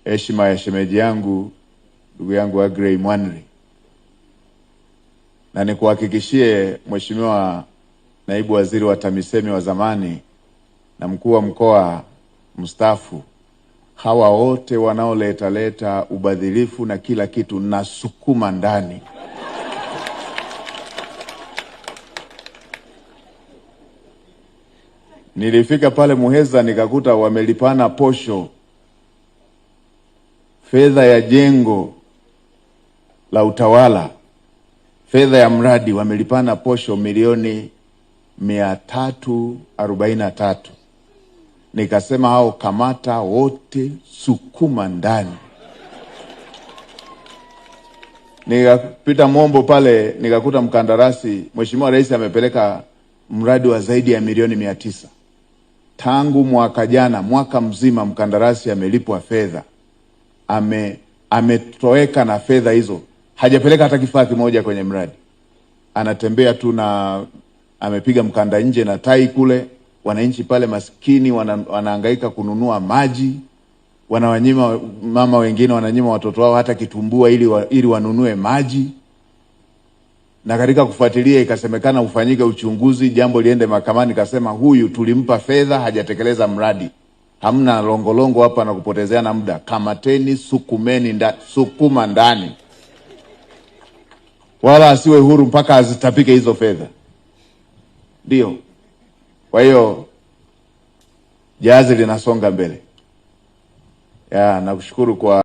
heshima ya shemeji yangu ndugu yangu Agrey Mwanri, na nikuhakikishie Mheshimiwa Naibu Waziri wa TAMISEMI wa zamani na mkuu wa mkoa mstaafu, hawa wote wanaoleta ubadhilifu na kila kitu nasukuma ndani. Nilifika pale Muheza nikakuta wamelipana posho fedha ya jengo la utawala, fedha ya mradi wamelipana posho milioni 343. Nikasema hao kamata wote, sukuma ndani. Nikapita Mombo pale nikakuta mkandarasi, Mheshimiwa Rais amepeleka mradi wa zaidi ya milioni 900. Tangu mwaka jana, mwaka mzima mkandarasi amelipwa fedha. Ametoweka na fedha hizo. Hajapeleka hata kifaa kimoja kwenye mradi. Anatembea tu na amepiga mkanda nje na tai kule. Wananchi pale maskini wanahangaika kununua maji. Wanawanyima mama wengine wananyima watoto wao hata kitumbua ili wanunue maji. Na katika kufuatilia ikasemekana ufanyike uchunguzi, jambo liende mahakamani, kasema huyu tulimpa fedha hajatekeleza mradi. Hamna longolongo hapa na kupotezeana muda. Kamateni, sukuma ndani. Wala asiwe huru mpaka azitapike hizo fedha. Ndio. Kwa hiyo jahazi linasonga mbele. Nakushukuru kwa